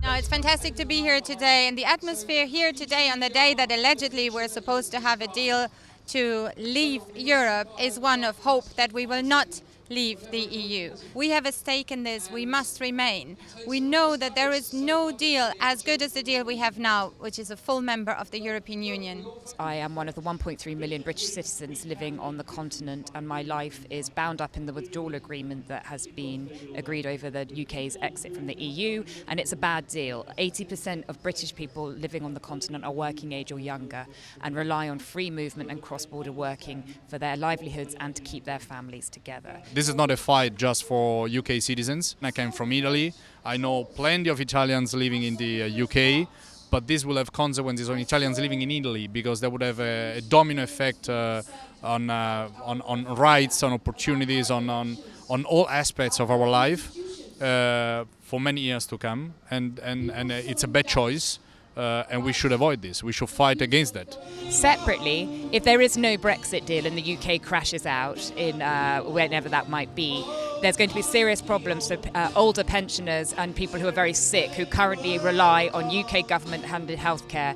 No, it's fantastic to be here today, and the atmosphere here today on the day that allegedly we're supposed to have a deal to leave Europe is one of hope that we will not leave the EU. We have a stake in this. We must remain. We know that there is no deal as good as the deal we have now, which is a full member of the European Union. I am one of the 1.3 million British citizens living on the continent, and my life is bound up in the withdrawal agreement that has been agreed over the UK's exit from the EU, and it's a bad deal. 80% of British people living on the continent are working age or younger and rely on free movement and cross-border working for their livelihoods and to keep their families together. This is not a fight just for UK citizens. I came from Italy. I know plenty of Italians living in the UK, but this will have consequences on Italians living in Italy because that would have a domino effect on rights, on opportunities, on all aspects of our life for many years to come. And it's a bad choice. And we should avoid this. We should fight against that. Separately, if there is no Brexit deal and the UK crashes out in whenever that might be, there's going to be serious problems for older pensioners and people who are very sick who currently rely on UK government-funded healthcare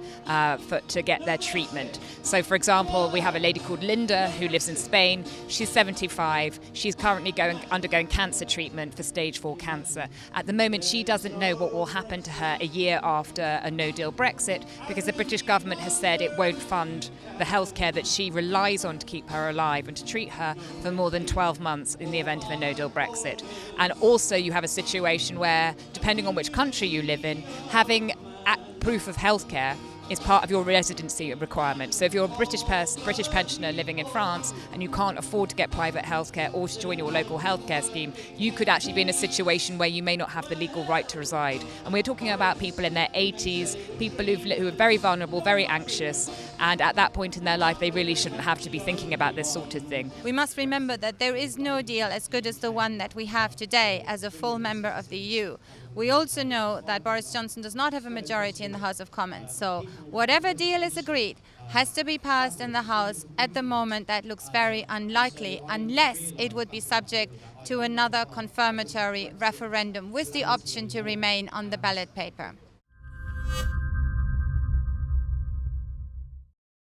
to get their treatment. So, for example, we have a lady called Linda who lives in Spain. She's 75. She's currently undergoing cancer treatment for stage 4 cancer. At the moment, she doesn't know what will happen to her a year after a no-deal Brexit because the British government has said it won't fund the healthcare that she relies on to keep her alive and to treat her for more than 12 months in the event of a no-deal Brexit. And also you have a situation where, depending on which country you live in, having proof of healthcare is part of your residency requirement. So if you're a British pensioner living in France and you can't afford to get private healthcare or to join your local healthcare scheme, you could actually be in a situation where you may not have the legal right to reside. And we're talking about people in their 80s, people who are very vulnerable, very anxious, and at that point in their life they really shouldn't have to be thinking about this sort of thing. We must remember that there is no deal as good as the one that we have today as a full member of the EU. We also know that Boris Johnson does not have a majority in the House of Commons, so whatever deal is agreed has to be passed in the House. At the moment, that looks very unlikely unless it would be subject to another confirmatory referendum with the option to remain on the ballot paper.